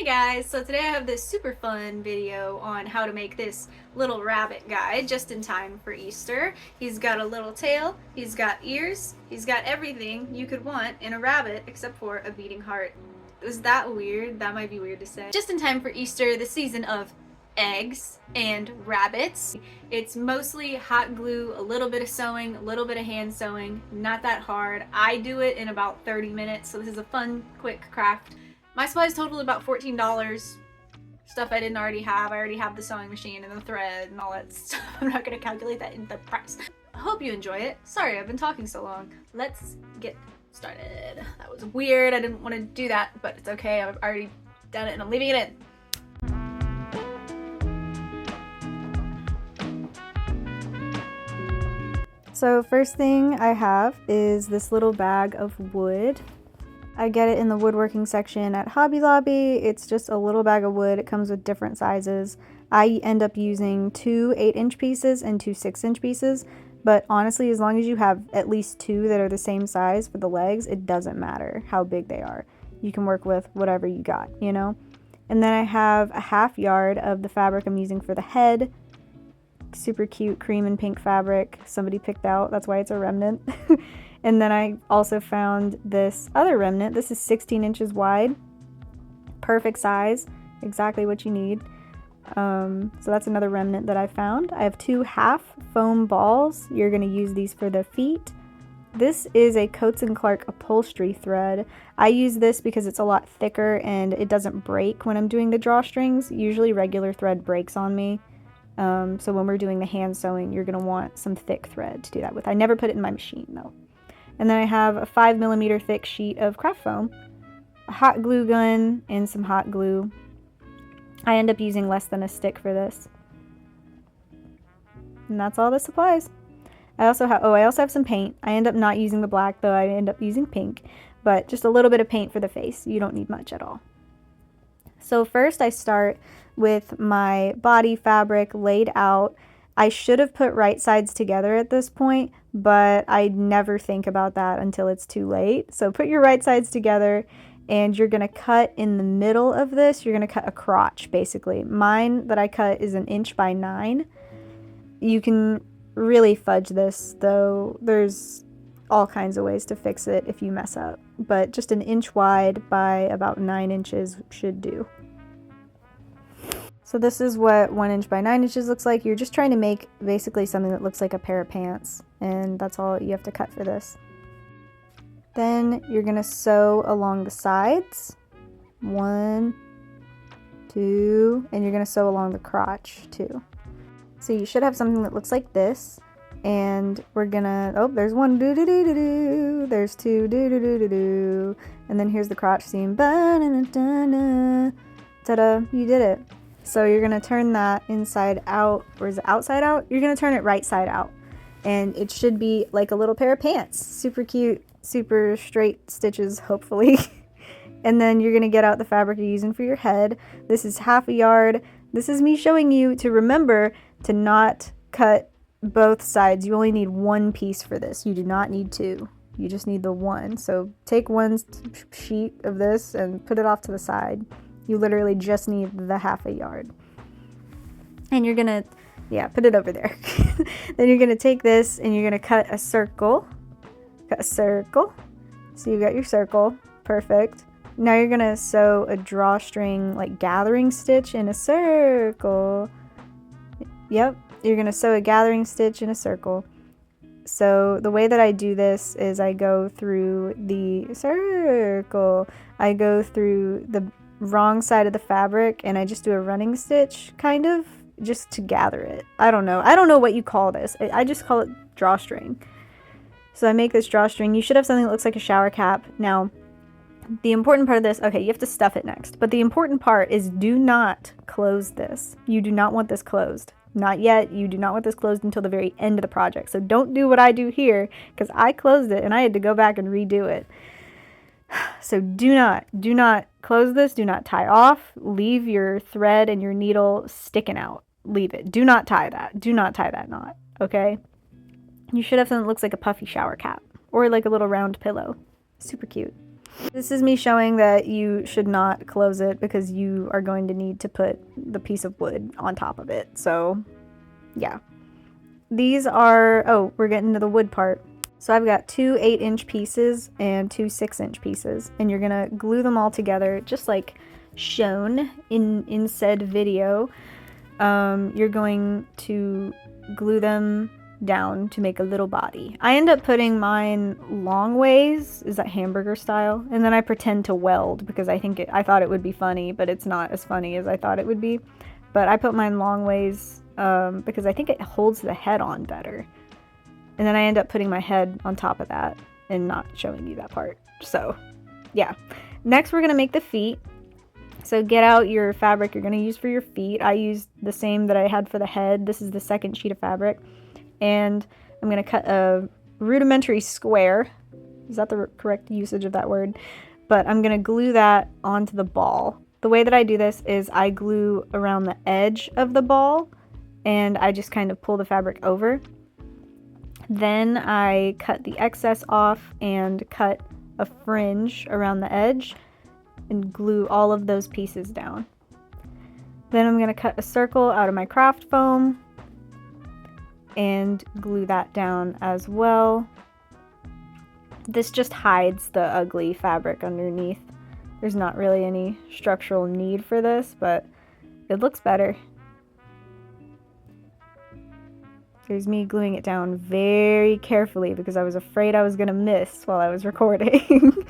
guys, so today I have this super fun video on how to make this little rabbit guy just in time for Easter. He's got a little tail, he's got ears, he's got everything you could want in a rabbit except for a beating heart. Was that weird? That might be weird to say. Just in time for Easter, the season of eggs and rabbits. It's mostly hot glue, a little bit of sewing, a little bit of hand sewing, not that hard. I do it in about 30 minutes, so this is a fun, quick craft. My supplies totaled about $14. Stuff I didn't already have. I already have the sewing machine and the thread and all that stuff. I'm not gonna calculate that in the price. I hope you enjoy it. Sorry, I've been talking so long. Let's get started. That was weird. I didn't want to do that, but it's okay. I've already done it and I'm leaving it in. So first thing I have is this little bag of wood. I get it in the woodworking section at Hobby Lobby. It's just a little bag of wood. It comes with different sizes. I end up using 2 8-inch pieces and 2 6-inch pieces, but honestly, as long as you have at least 2 that are the same size for the legs, it doesn't matter how big they are. You can work with whatever you got, you know? And then I have a 1/2 yard of the fabric I'm using for the head. Super cute cream and pink fabric somebody picked out. That's why it's a remnant. And then I also found this other remnant. This is 16 inches wide. Perfect size. Exactly what you need. So that's another remnant that I found. I have 2 half foam balls. You're going to use these for the feet. This is a Coats & Clark upholstery thread. I use this because it's a lot thicker and it doesn't break when I'm doing the drawstrings. Usually regular thread breaks on me. So when we're doing the hand sewing, you're going to want some thick thread to do that with. I never put it in my machine though. And then I have a 5mm thick sheet of craft foam, a hot glue gun, and some hot glue. I end up using less than a stick for this. And that's all the supplies. I also have some paint. I end up not using the black though. I end up using pink, but just a little bit of paint for the face. You don't need much at all. So first I start with my body fabric laid out. I should have put right sides together at this point, but I never think about that until it's too late. So put your right sides together and you're gonna cut in the middle of this. You're gonna cut a crotch basically. Mine that I cut is 1 inch by 9. You can really fudge this though. There's all kinds of ways to fix it if you mess up, but just 1 inch wide by about 9 inches should do. So this is what 1 inch by 9 inches looks like. You're just trying to make basically something that looks like a pair of pants, and that's all you have to cut for this. Then you're gonna sew along the sides. 1, 2, and you're gonna sew along the crotch too. So you should have something that looks like this, and we're gonna, oh, there's 1, do-do-do-do-do, there's 2, do-do-do-do-do, and then here's the crotch seam, ba-da-da-da-da. Ta-da, you did it. So you're going to turn that inside out, or is it outside out? You're going to turn it right side out. And it should be like a little pair of pants. Super cute, super straight stitches, hopefully. And then you're going to get out the fabric you're using for your head. This is 1/2 yard. This is me showing you to remember to not cut both sides. You only need 1 piece for this. You do not need 2. You just need the 1. So take 1 sheet of this and put it off to the side. You literally just need the 1/2 yard. And you're gonna, put it over there. Then you're gonna take this and you're gonna cut a circle. Cut a circle. So you got your circle. Perfect. Now you're gonna sew a drawstring, like gathering stitch in a circle. Yep, you're gonna sew a gathering stitch in a circle. So the way that I do this is I go through the circle. I go through the wrong side of the fabric and I just do a running stitch, kind of, just to gather it. I don't know what you call this. I just call it drawstring. So I make this drawstring. You should have something that looks like a shower cap. Now, the important part of this, okay, you have to stuff it next, but the important part is do not close this. You do not want this closed. Not yet. You do not want this closed until the very end of the project. So don't do what I do here, because I closed it and I had to go back and redo it. So do not close this. Do not tie off. Leave your thread and your needle sticking out. Leave it. Do not tie that. Do not tie that knot. Okay? You should have something that looks like a puffy shower cap or like a little round pillow. Super cute. This is me showing that you should not close it because you are going to need to put the piece of wood on top of it. So yeah. These are, oh, we're getting to the wood part. So I've got 2 8-inch pieces and 2 6-inch pieces, and you're gonna glue them all together just like shown in said video. You're going to glue them down to make a little body. I end up putting mine long ways, is that hamburger style? And then I pretend to weld because I thought it would be funny, but it's not as funny as I thought it would be. But I put mine long ways because I think it holds the head on better. And then I end up putting my head on top of that and not showing you that part. So yeah. Next we're gonna make the feet. So get out your fabric you're gonna use for your feet. I used the same that I had for the head. This is the second sheet of fabric. And I'm going to cut a rudimentary square. Is that the correct usage of that word? But I'm going to glue that onto the ball. The way that I do this is I glue around the edge of the ball and I just kind of pull the fabric over. Then I cut the excess off and cut a fringe around the edge and glue all of those pieces down. Then I'm going to cut a circle out of my craft foam and glue that down as well. This just hides the ugly fabric underneath. There's not really any structural need for this, but it looks better. There's me gluing it down very carefully because I was afraid I was gonna miss while I was recording.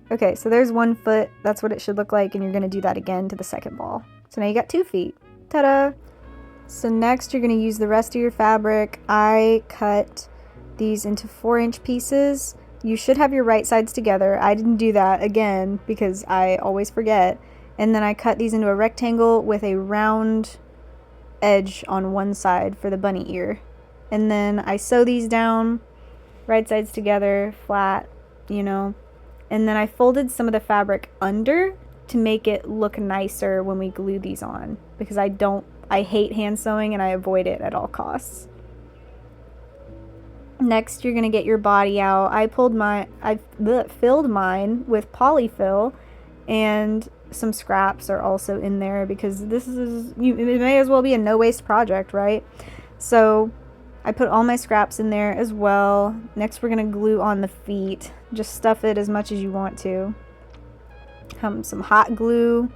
Okay, so there's one foot. That's what it should look like, and you're gonna do that again to the second ball. So now you got 2 feet. Ta-da! So next you're going to use the rest of your fabric. I cut these into 4-inch pieces. You should have your right sides together. I didn't do that again because I always forget. And then I cut these into a rectangle with a round edge on one side for the bunny ear. And then I sew these down, right sides together, flat, you know. And then I folded some of the fabric under to make it look nicer when we glue these on because I hate hand sewing and I avoid it at all costs. Next, you're gonna get your body out. I filled mine with polyfill, and some scraps are also in there because this is, it may as well be a no waste project, right? So I put all my scraps in there as well. Next, we're gonna glue on the feet. Just stuff it as much as you want to. Some hot glue.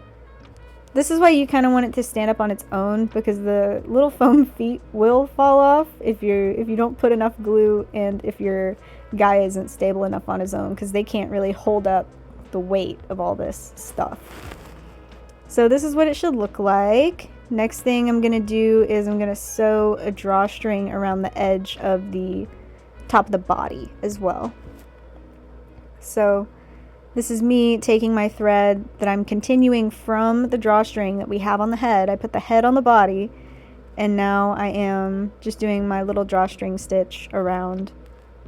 This is why you kind of want it to stand up on its own because the little foam feet will fall off if you don't put enough glue and if your guy isn't stable enough on his own because they can't really hold up the weight of all this stuff. So this is what it should look like. Next thing I'm going to do is I'm going to sew a drawstring around the edge of the top of the body as well. So this is me taking my thread that I'm continuing from the drawstring that we have on the head. I put the head on the body, and now I am just doing my little drawstring stitch around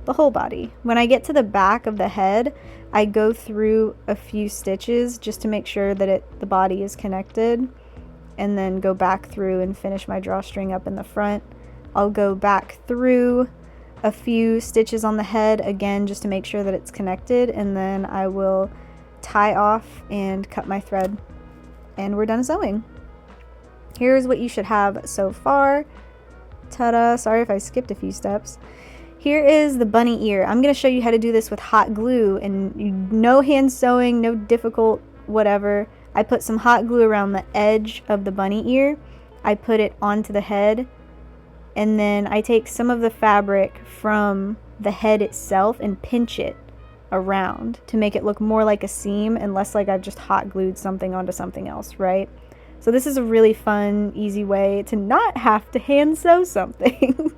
the whole body. When I get to the back of the head, I go through a few stitches just to make sure that the body is connected, and then go back through and finish my drawstring up in the front. I'll go back through a few stitches on the head again just to make sure that it's connected, and then I will tie off and cut my thread, and we're done sewing. Here's what you should have so far. Ta-da! Sorry if I skipped a few steps. Here is the bunny ear. I'm going to show you how to do this with hot glue, and no hand sewing, no difficult whatever. I put some hot glue around the edge of the bunny ear. I put it onto the head, and then I take some of the fabric from the head itself and pinch it around to make it look more like a seam and less like I've just hot glued something onto something else, right? So this is a really fun, easy way to not have to hand sew something.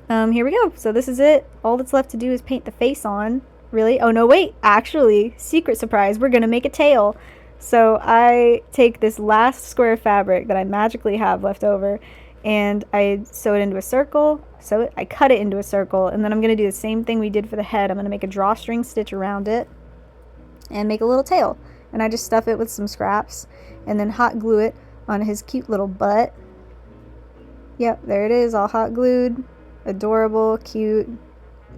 Here we go. So this is it. All that's left to do is paint the face on. Really? Oh no, wait. Actually, secret surprise. We're gonna make a tail. So I take this last square of fabric that I magically have left over, and I sew it into a circle. I cut it into a circle, and then I'm going to do the same thing we did for the head. I'm going to make a drawstring stitch around it and make a little tail. And I just stuff it with some scraps and then hot glue it on his cute little butt. Yep, there it is, all hot glued. Adorable, cute.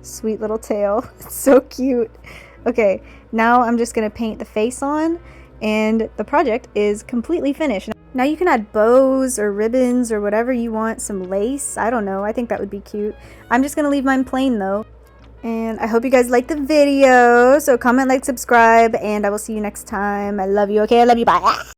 Sweet little tail. It's so cute. Okay, now I'm just gonna paint the face on, and the project is completely finished. Now you can add bows or ribbons or whatever you want, some lace, I don't know, I think that would be cute. I'm just gonna leave mine plain though. And I hope you guys liked the video, so comment, like, subscribe, and I will see you next time. I love you, okay? I love you, bye.